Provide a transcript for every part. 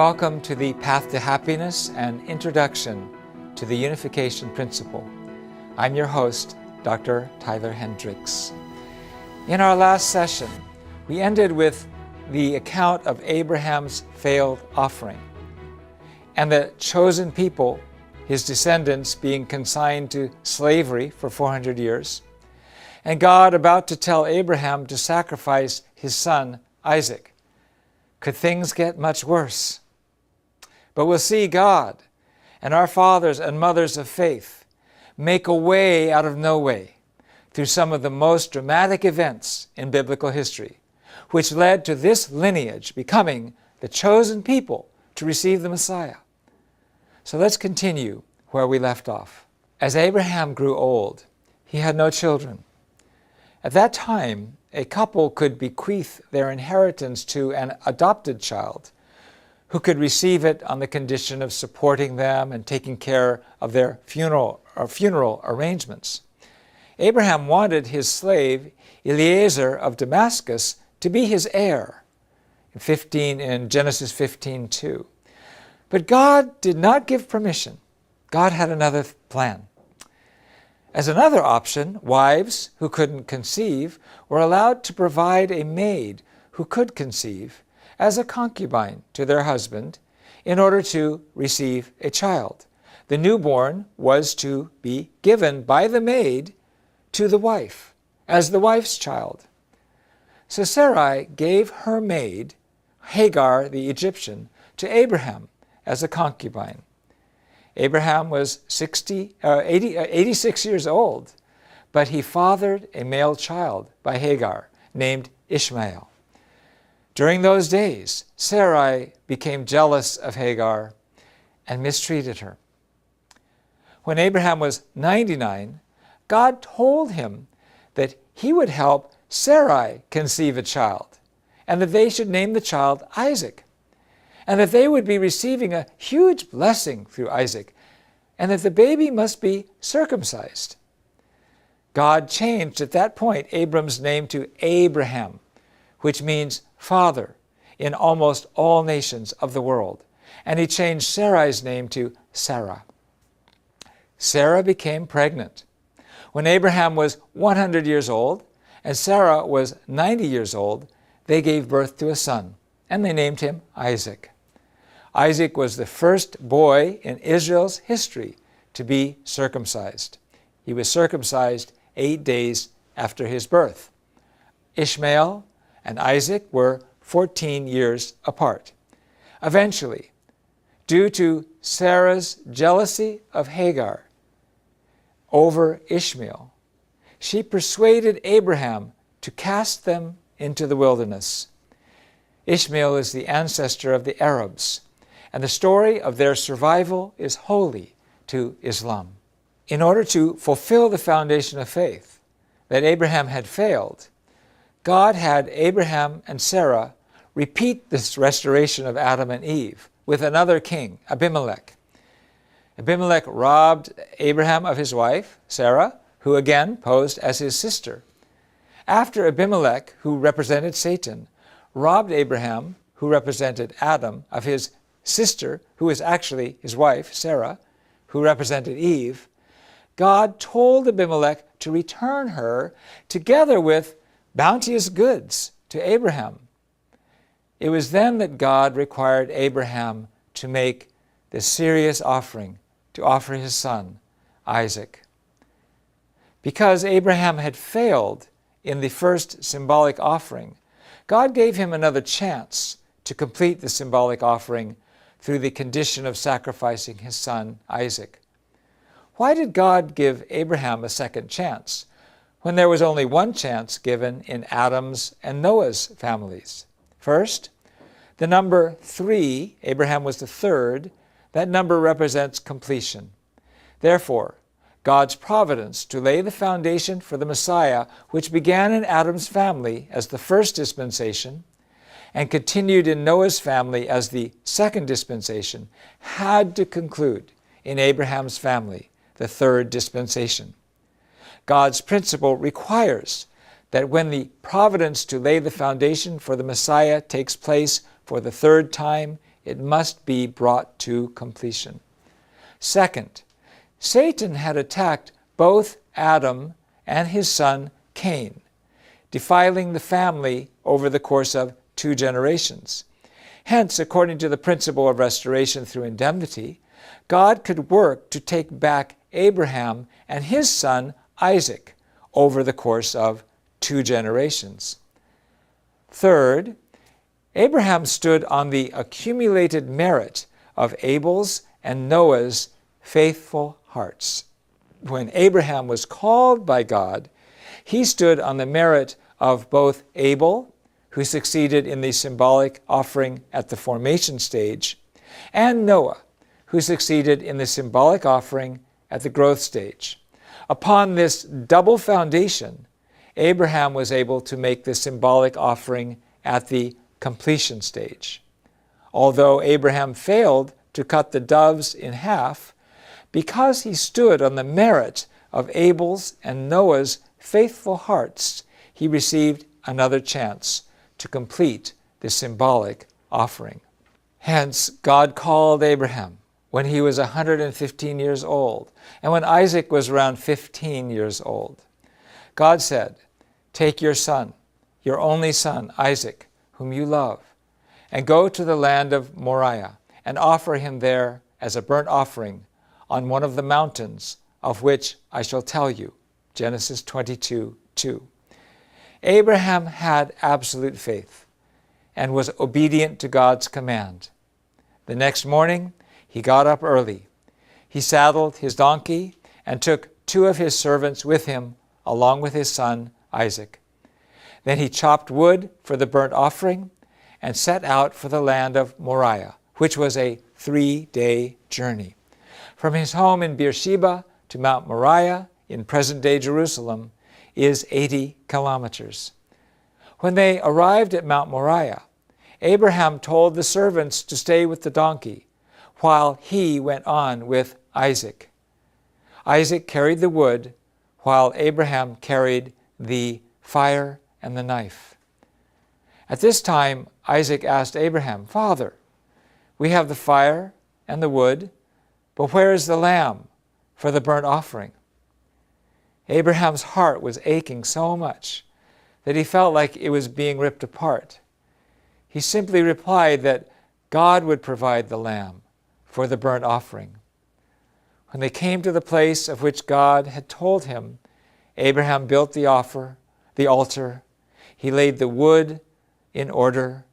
Welcome to the Path to Happiness and Introduction to the Unification Principle. I'm your host, Dr. Tyler Hendricks. In our last session, we ended with the account of Abraham's failed offering and the chosen people, his descendants, being consigned to slavery for 400 years, and God about to tell Abraham to sacrifice his son, Isaac. Could things get much worse? But we'll see God and our fathers and mothers of faith make a way out of no way through some of the most dramatic events in biblical history, which led to this lineage becoming the chosen people to receive the Messiah. So let's continue where we left off. As Abraham grew old, he had no children. At that time, a couple could bequeath their inheritance to an adopted child who could receive it on the condition of supporting them and taking care of their funeral arrangements. Abraham wanted his slave Eliezer of Damascus to be his heir in Genesis 15:2. But God did not give permission. God had another plan. As another option, wives who couldn't conceive were allowed to provide a maid who could conceive as a concubine to their husband in order to receive a child. The newborn was to be given by the maid to the wife as the wife's child. So Sarai gave her maid, Hagar the Egyptian, to Abraham as a concubine. Abraham was 86 years old, but he fathered a male child by Hagar named Ishmael. During those days, Sarai became jealous of Hagar and mistreated her. When Abraham was 99, God told him that he would help Sarai conceive a child, and that they should name the child Isaac, and that they would be receiving a huge blessing through Isaac, and that the baby must be circumcised. God changed at that point Abram's name to Abraham, which means father in almost all nations of the world, and he changed Sarai's name to Sarah. Sarah became pregnant. When Abraham was 100 years old and Sarah was 90 years old, they gave birth to a son, and they named him Isaac. Isaac was the first boy in Israel's history to be circumcised. He was circumcised 8 days after his birth. Ishmael and Isaac were 14 years apart. Eventually, due to Sarah's jealousy of Hagar over Ishmael, she persuaded Abraham to cast them into the wilderness. Ishmael is the ancestor of the Arabs, and the story of their survival is holy to Islam. In order to fulfill the foundation of faith that Abraham had failed, God had Abraham and Sarah repeat this restoration of Adam and Eve with another king, Abimelech. Abimelech robbed Abraham of his wife, Sarah, who again posed as his sister. After Abimelech, who represented Satan, robbed Abraham, who represented Adam, of his sister, who was actually his wife, Sarah, who represented Eve, God told Abimelech to return her together with bounteous goods to Abraham. It was then that God required Abraham to make the serious offering, to offer his son, Isaac. Because Abraham had failed in the first symbolic offering, God gave him another chance to complete the symbolic offering through the condition of sacrificing his son, Isaac. Why did God give Abraham a second chance when there was only one chance given in Adam's and Noah's families? First, the number 3, Abraham was the third, that number represents completion. Therefore, God's providence to lay the foundation for the Messiah, which began in Adam's family as the first dispensation and continued in Noah's family as the second dispensation, had to conclude in Abraham's family, the third dispensation. God's principle requires that when the providence to lay the foundation for the Messiah takes place for the third time it must be brought to completion. Second, Satan had attacked both Adam and his son Cain, defiling the family over the course of 2 generations. Hence, according to the principle of restoration through indemnity, God could work to take back Abraham and his son Isaac over the course of 2 generations. Third, Abraham stood on the accumulated merit of Abel's and Noah's faithful hearts. When Abraham was called by God, he stood on the merit of both Abel, who succeeded in the symbolic offering at the formation stage, and Noah, who succeeded in the symbolic offering at the growth stage. Upon this double foundation, Abraham was able to make the symbolic offering at the completion stage. Although Abraham failed to cut the doves in half, because he stood on the merit of Abel's and Noah's faithful hearts, he received another chance to complete the symbolic offering. Hence, God called Abraham when he was 115 years old, and when Isaac was around 15 years old. God said, "Take your son, your only son, Isaac, whom you love, and go to the land of Moriah, and offer him there as a burnt offering on one of the mountains of which I shall tell you." Genesis 22:2. Abraham had absolute faith and was obedient to God's command. The next morning, he got up early. He saddled his donkey and took 2 of his servants with him, along with his son Isaac. Then he chopped wood for the burnt offering and set out for the land of Moriah, which was a 3-day journey. From his home in Beersheba to Mount Moriah in present-day Jerusalem is 80 kilometers. When they arrived at Mount Moriah, Abraham told the servants to stay with the donkey while he went on with Isaac. Isaac carried the wood while Abraham carried the fire and the knife. At this time, Isaac asked Abraham, "Father, we have the fire and the wood, but where is the lamb for the burnt offering?" Abraham's heart was aching so much that he felt like it was being ripped apart. He simply replied that God would provide the lamb for the burnt offering. When they came to the place of which God had told him, Abraham built the altar, he laid the wood in order,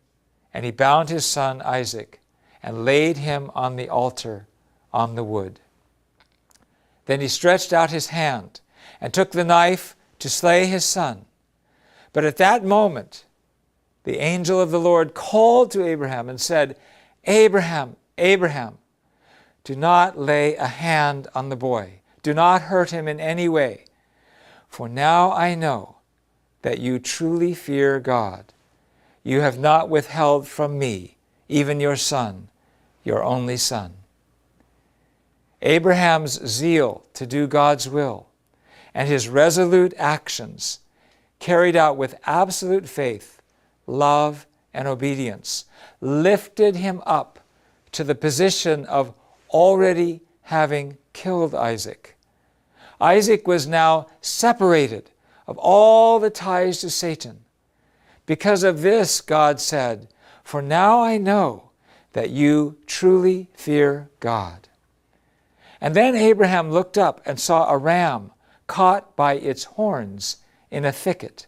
and he bound his son Isaac and laid him on the altar on the wood. Then he stretched out his hand and took the knife to slay his son. But at that moment, the angel of the Lord called to Abraham and said, "Abraham, Abraham, do not lay a hand on the boy. Do not hurt him in any way. For now I know that you truly fear God. You have not withheld from me even your son, your only son." Abraham's zeal to do God's will and his resolute actions, carried out with absolute faith, love, and obedience, lifted him up to the position of already having killed Isaac. Isaac was now separated of all the ties to Satan. Because of this, God said, "For now I know that you truly fear God." And then Abraham looked up and saw a ram caught by its horns in a thicket.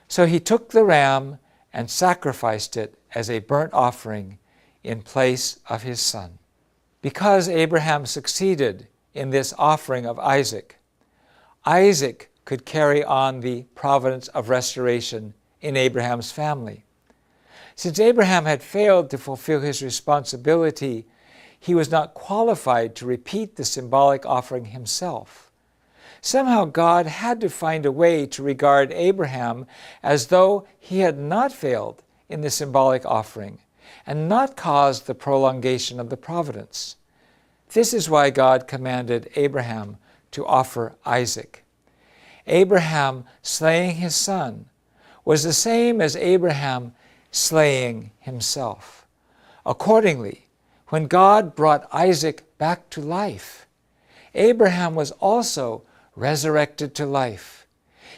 So he took the ram and sacrificed it as a burnt offering in place of his son. Because Abraham succeeded in this offering of Isaac, Isaac could carry on the providence of restoration in Abraham's family. Since Abraham had failed to fulfill his responsibility, he was not qualified to repeat the symbolic offering himself. Somehow God had to find a way to regard Abraham as though he had not failed in the symbolic offering and not caused the prolongation of the providence. This is why God commanded Abraham to offer Isaac. Abraham slaying his son was the same as Abraham slaying himself. Accordingly, when God brought Isaac back to life, Abraham was also resurrected to life.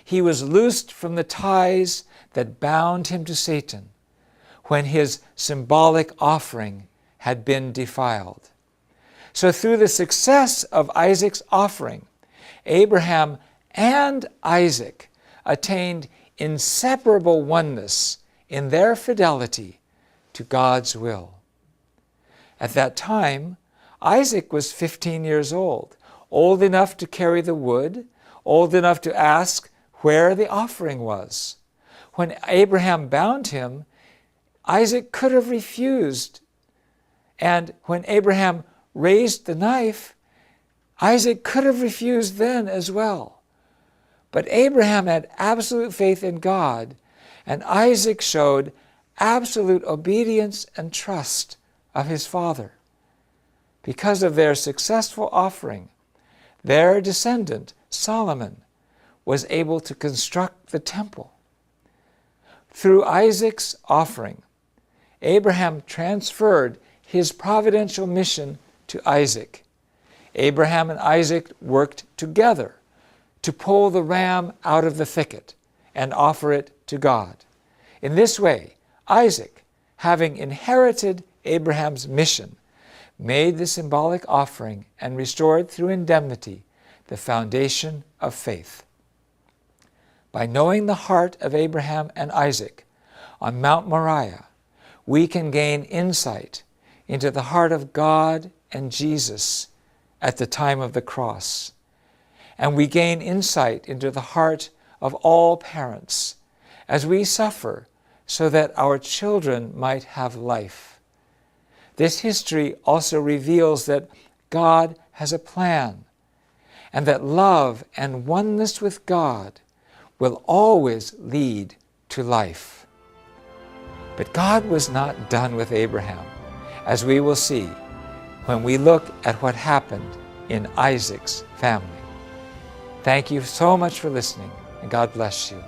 He was loosed from the ties that bound him to Satan when his symbolic offering had been defiled. So through the success of Isaac's offering, Abraham and Isaac attained inseparable oneness in their fidelity to God's will. At that time, Isaac was 15 years old enough to carry the wood, old enough to ask where the offering was. When Abraham bound him, Isaac could have refused. And when Abraham raised the knife, Isaac could have refused then as well. But Abraham had absolute faith in God, and Isaac showed absolute obedience and trust of his father. Because of their successful offering, their descendant, Solomon, was able to construct the temple. Through Isaac's offering, Abraham transferred his providential mission to Isaac. Abraham and Isaac worked together to pull the ram out of the thicket and offer it to God. In this way, Isaac, having inherited Abraham's mission, made the symbolic offering and restored through indemnity the foundation of faith. By knowing the heart of Abraham and Isaac on Mount Moriah, we can gain insight into the heart of God and Jesus at the time of the cross. And we gain insight into the heart of all parents as we suffer so that our children might have life. This history also reveals that God has a plan, and that love and oneness with God will always lead to life. But God was not done with Abraham, as we will see when we look at what happened in Isaac's family. Thank you so much for listening, and God bless you.